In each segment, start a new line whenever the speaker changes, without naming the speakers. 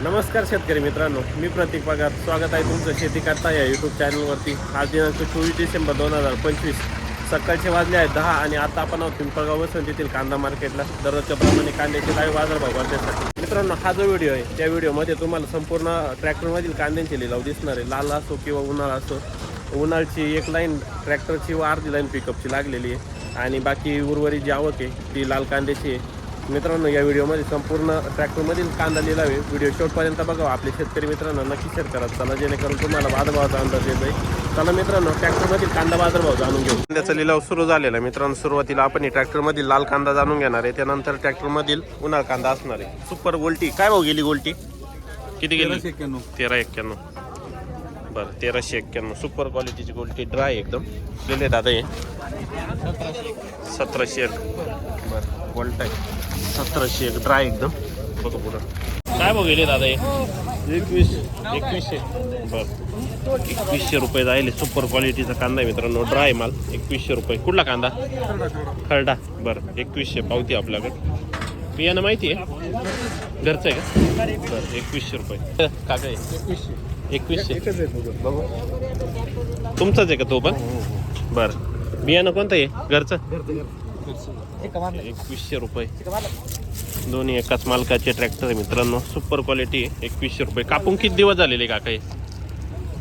नमस्कार शेतकरी मित्रांनो, मी प्रतीक पगार. स्वागत आहे तुमचं शेती करता या यूट्यूब चॅनलवरती. आज दिनांक 24 डिसेंबर 2025. सकाळचे वाजले आहेत 10 आणि आता आपण आहोत पिंपळगाव वसंत कांदा मार्केटला. दररोजच्या प्रमाणे कांद्याचे लाईव्ह बाजारभाव करण्यासाठी मित्रांनो हा जो व्हिडिओ आहे त्या व्हिडिओमध्ये तुम्हाला संपूर्ण ट्रॅक्टरमधील कांद्यांचे लिलाव दिसणार आहे. लाल असो किंवा उन्हाळा असो. उन्हाळची एक लाईन ट्रॅक्टरची व अर्धी लाईन पिकअपची लागलेली आहे आणि बाकी उर्वरित जी आवक आहे ती लाल कांद्याची आहे. मित्रांनो या व्हिडिओमध्ये संपूर्ण ट्रॅक्टरमधील कांदा लिहिला आहे. व्हिडिओ शेवटपर्यंत बघा. आपले शेतकरी मित्रांनो नक्की शेअर करा चला, जेणेकरून तुम्हाला बाजारभावाचा अंदाज येत आहे. चला मित्रांनो ट्रॅक्टरमधील कांदा बाजारभाव जाणून घेऊ. कांद्याचा लिलाव सुरू झालेला आहे मित्रांनो. सुरुवातीला आपण ट्रॅक्टरमधील लाल कांदा जाणून घेणार आहे, त्यानंतर ट्रॅक्टरमधील उन्हाळ कांदा असणार आहे. सुपर गोल्टी काय भाव गेली? गोल्टी किती गेली? 1391. बरं 1391 सुपर क्वालिटीची गोल्टी ड्राय एकदम दिले दादा. हे 1701. बरं गोल्ट आहे 1701 ड्राय एकदम. बघा पुढं काय भाव गेले दादा? हे 2100. बरं 2100 रुपये जायले. सुपर क्वालिटीचा कांदा आहे मित्रांनो, ड्राय माल 2100 रुपये. कुठला कांदा? खरडा. बरं 2100 पावती आपल्याकडे. बियाणं माहिती आहे घरचं आहे का? बरं 2100 रुपये. काका आहे 2100. बघू तुमचाच आहे का तो पण? बरं बियाणं कोणतं आहे घरचं? 2100 रुपये. दोन्ही एकाच मालकाचे ट्रॅक्टर आहे मित्रांनो. सुपर क्वालिटी 2100 रुपये. कापून किती दिवस झालेले काका?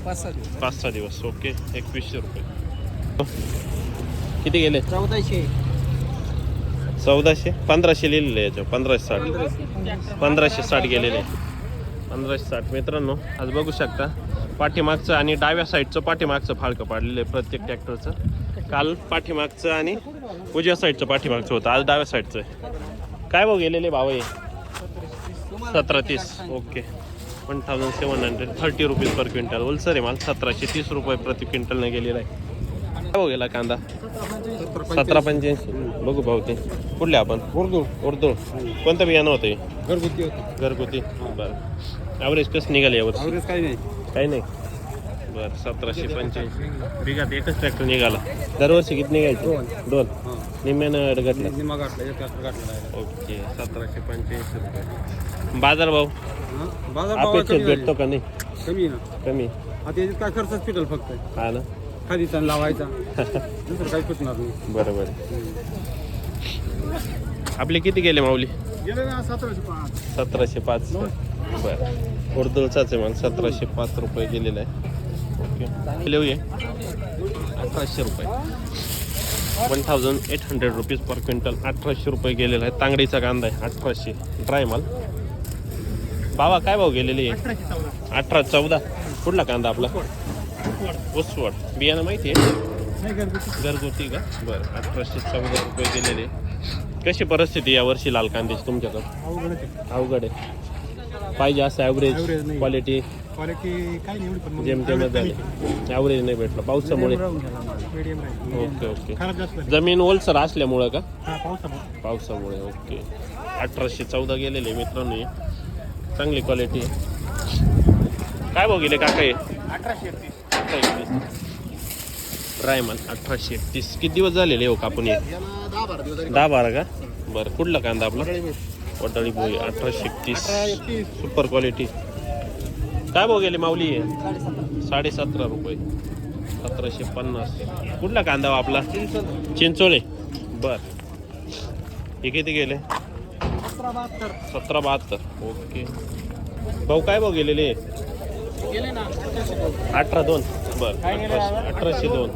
5-6 दिवस. ओके 2100 रुपये. किती गेले? 1400. 1500 लिहिलेले याच्या. 1560 गेलेले. 1560 मित्रांनो. आज बघू शकता पाठीमागचं आणि डाव्या साईडचं पाठीमागचं फाळकं पाडलेलं आहे प्रत्येक ट्रॅक्टरचं. काल पाठीमागचं आणि उजव्या साईडचं पाठीमागचं होतं, आज डाव्या साईडचं आहे. काय भाव गेलेले भाव आहे? 1730. Okay 1730 rupees per quintal. Wholesale आहे माल. 1730 रुपये प्रति क्विंटलने गेलेला आहे. काय भाव गेला कांदा? 1785. बघू भाऊ ते कुठले आपण? उर्दू. कोणतं बियाणं होतं? घरगुती. बरं ॲव्हरेज कसं निघाले यावर? काही नाही. बरं 1785. बिघात एकच ट्रॅक्टर निघाला. दरवर्षी किती निघायचे? 2. निम्म्यानं घटला. ओके 1785 रुपये. बाजारभाव अपेक्षित भेटतो का नाही? कमी.
आता याच्यात काय खर्च पिटल फक्त.
हा ना.
खाली सण लावायचा दुसरं काही सुटणार नाही.
बरोबर. आपले किती गेले माऊली?
गेले ना 1705.
1705. बरं उर्दूचाच आहे मग. 1705 रुपये गेलेला आहे. ओके लिहूया 1800 रुपये. 1800 रुपीज पर क्विंटल. 1800 रुपये गेलेला आहे. तांगडीचा कांदा आहे 1800 ड्राय माल. बाबा काय भाव गेलेले? 1814. कुठला कांदा आपला? उसवड. बियाणं माहिती आहे? घरगुती का? बरं 1814 रुपये गेलेले. कशी परिस्थिती यावर्षी लाल कांद्याची तुमच्याकडं? अवघड आहे. पाहिजे असं ॲव्हरेज क्वालिटी
काही नाही.
जेमतेमच झाले. ॲव्हरेज नाही भेटलं पावसामुळे. ओके जमीन ओलसर असल्यामुळं का? पावसामुळे. ओके 1814 गेलेले मित्रांनो. चांगली क्वालिटी. काय भाव गेले काका? 1831 ड्राय माल 1831. किती दिवस झालेले हो कापून? 10-12 का? बरं कुठला कांदा आपला? वटाळी पोळी 1831 सुपर क्वालिटी. काय भाव गेले माऊली? 17.5 रुपये. 1750. कुठला कांदा आपला? चिंचोळे. बर हे किती गेले? 1772. ओके भाऊ काय भाव गेलेले? 1802. बरं 1802.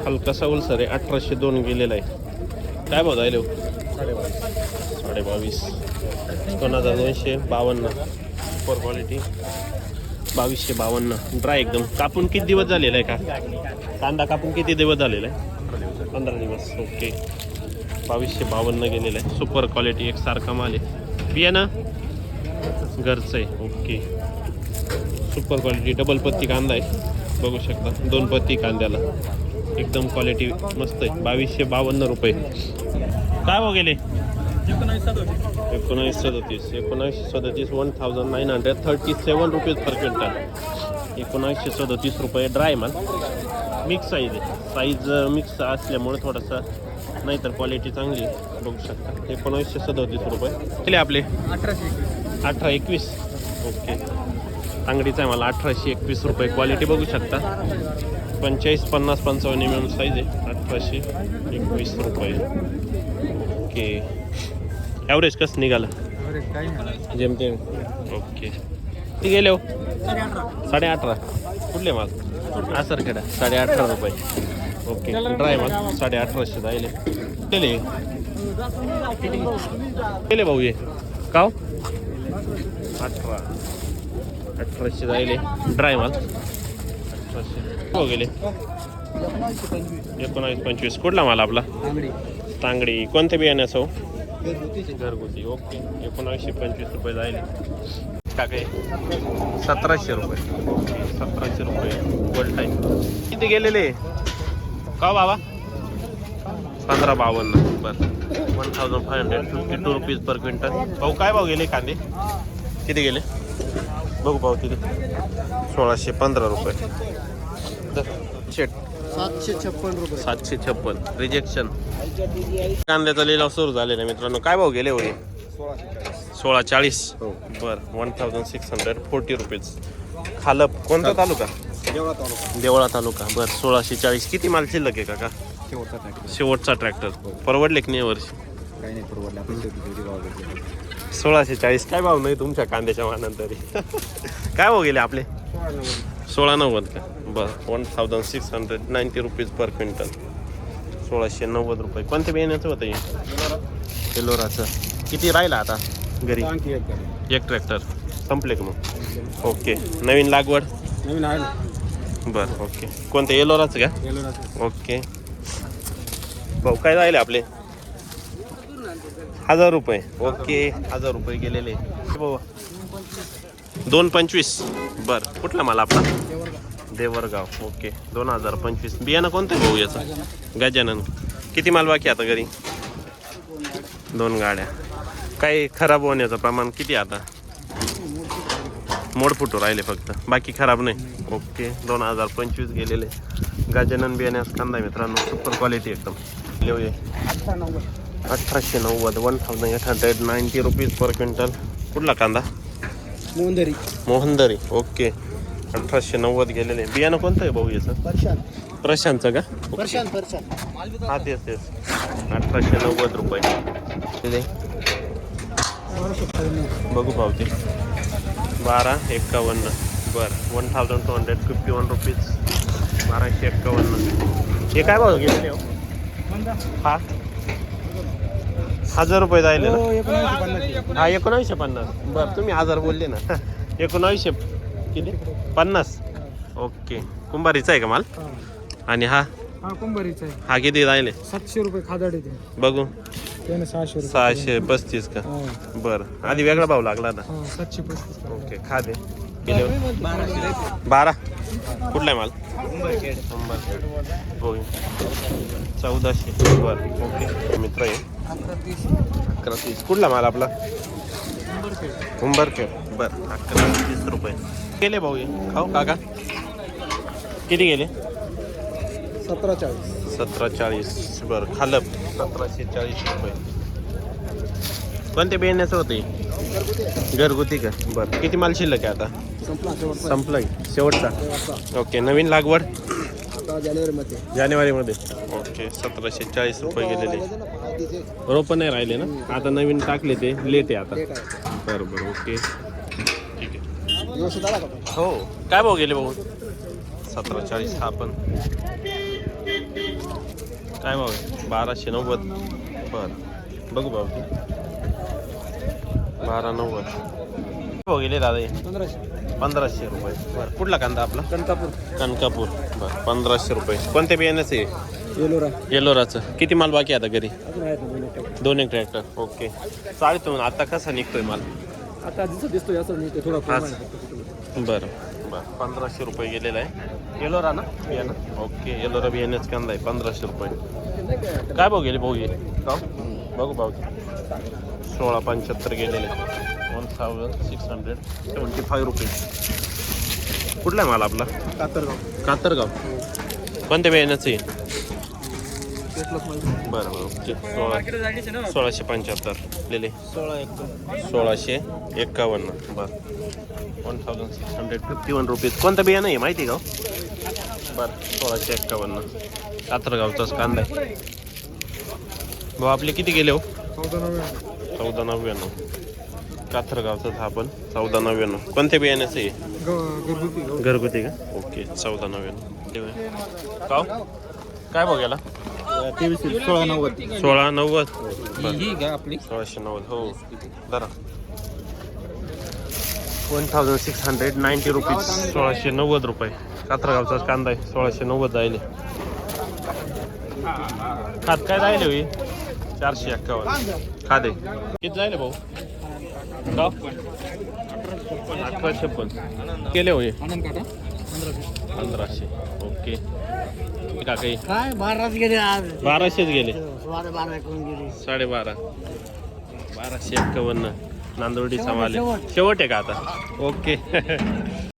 हलकासा उलसर आहे 1802 गेलेला आहे. काय भाव जायले? 22.5. 2252 सुपर क्वालिटी. 2252 ड्राय एकदम. कापून किती दिवस झालेला आहे का? कांदा कापून किती दिवस झालेला आहे? 15 दिवस. ओके 2252 गेलेला आहे. सुपर क्वालिटी एकसारखा माल आहे. बियाणं घरचं आहे. ओके सुपर क्वालिटी डबल पत्ती कांदा आहे. बघू शकता 2 पत्ती कांद्याला. एकदम क्वालिटी मस्त आहे. 2252 रुपये. काय भाव गेले? 1937. 1937 रुपीज पर क्विंटल. 1937 रुपये ड्राय माल. मिक्स साईज आहे. साईज मिक्स असल्यामुळे थोडासा नाहीतर क्वालिटी चांगली आहे. बघू शकता 1937 रुपये केले आपले 18-21. ओके तांगडीचा आहे मला 1821 रुपये. क्वालिटी बघू शकता 45, 50, 55 मिळून साईज आहे. 1821 रुपये. ओके ॲव्हरेज कसं निघालं जेमतेम. ओके किती गेले हो 18.5. कुठले माल आसरखेडा 18.5 रुपये. ओके ड्राय माल 1850 जायले केले केले भाऊ ये का 1800 जायले ड्राय माल 1800 हो गेले. 19-25 कुठला माल आपला तांगडी कोणत्या बियाण्याचं हो घरगुती. ओके 1925 रुपये जायले. का काय 1700 रुपये. ओके 1700 रुपये गोल्ड टाईप. किती गेलेले का बाबा 1552. बरं 1552 रुपीज पर क्विंटल. भाऊ काय भाव गेले कांदे किती गेले बघू भाऊ किती 1615 रुपये. शेट
756 रुपये.
756 रिजेक्शन. कांद्याचा लिलाव सुरू झालेला मित्रांनो. काय भाव गेले होते 1640. बरं 1640 रुपीज. खालप कोणता तालुका देवळा तालुका. बरं 1640. किती माल शिल्लक आहे काका शेवटचा ट्रॅक्टर. परवडले की नाही वर्षी
काही नाही परवडले.
1640 काय भाव नाही तुमच्या कांद्याच्या मानांतरी. काय भाव गेले आपले 1690 का. बरं 1690 रुपीज पर क्विंटल. 1690 रुपये. कोणत्या बियाण्याचं होतं हे एलोराचं. किती राहिला आता घरी एक ट्रॅक्टर संपले का मग. ओके नवीन लागवड
नवीन आहे ना.
बरं ओके कोणतं एलोराचं का. ओके भाऊ काय राहिले आपले 1000 रुपये. ओके 1000 रुपये गेलेले भाऊ 225. बरं कुठला माल आपला देवरगाव. ओके 2025. बियाणं कोणतं भाऊ याचं गजानन. किती माल बाकी आता घरी 2 गाड्या. काही खराब होण्याचं प्रमाण किती आता मोड फुटू राहिले फक्त बाकी खराब नाही. ओके 2025 गेलेले गजानन बियाण्यास कांदा मित्रांनो सुपर क्वालिटी एकदम. लिहूया 1890 1890 रुपीज पर क्विंटल. कुठला कांदा मोहनदरी. ओके 1890 गेलेले. बियाणं कोणतं आहे भाऊ याचं प्रशांतचं का. हा तेच 1890 रुपये. बघू पावते 1251. बरं 1251 रुपीज 1251. हे काय भाऊ गेलेले हो हा 1000 रुपये जायले ना. हा 1950. बरं तुम्ही 1000 बोलले ना 1900 किती 50. ओके कुंभारीचा आहे का माल. आणि हा
कुंभारीचा आहे.
हा किती जायले
700 रुपये खादाड येते.
बघू
635.
बरं आधी वेगळा भाव लागला ना
735.
ओके खादे किलो 12. कुठला आहे माल 1400. बरं ओके मित्र आहे 1130. कुठला माल आपला उंबरखेड. बरं 1130 रुपये गेले भाऊ हे खाऊ काका. किती गेले 1740. बरं खालप 1740 रुपये. कोणत्या बियाण्याचं होतं घरगुती का. बरं किती माल शिल्लक आहे आता संपलाय शेवटचा. ओके नवीन लागवड जानेवारीमध्ये. ओके 1740 रुपये गेलेले. रोपं नाही राहिले ना आता नवीन टाकले ते लेट आहे आता. बरोबर ओके ठीक आहे. हो काय भाऊ गेले भाऊ 1740. हा पण काय भाऊ 1290. बरं बघू भाऊ 1290 भाऊ गेले दादा 1500 रुपये. बरं कुठला कांदा आपला कणकापूर. बरं 1500 रुपये. कोणत्या बियाण्याचं आहे येलोराचं. किती माल बाकी आता घरी 2 ट्रॅक्टर. ओके चालतो आता कसा निघतोय माल
आता दिसतोय असं थोडा.
बरं 1500 रुपये गेलेला आहे येलोरा ना बियाणं. ओके येलोरा बियाण्याच कांदा आहे 1500 रुपये. काय भाऊ गेले भाऊ ये का बघू भाऊ 1675 गेलेले 1675 रुपये. कुठला आहे माल आपला कातरगाव. कोणत्या बियाण्याचं आहे बरं बरं 1675 लिहिले 1651 बरं 1651 रुपीज. कोणतं बियाणं आहे माहिती आहे का? बरं 1651 कात्रगावचाच कांदा आहे. भाऊ आपले किती गेले हो? 1499 कात्रगावचाच हा पण 1499. कोणत्या बियाण्याचं आहे? घरगुती का? ओके 1499 का काय भाऊ गेला? 1690
आपली
1690 हो जरा 1690 रुपीज 1690 रुपये कात्रगावचाच कांदा आहे 1690 जायले. खात काय जायले होई 451 खादे किती जायले भाऊ? का 1856 केले होय 1500 ओके का काही
काय 12 गेले आज
1200च गेले
12 करून गेले
12.5 1251 नांदोर्डी समाले शेवट आहे का आता? ओके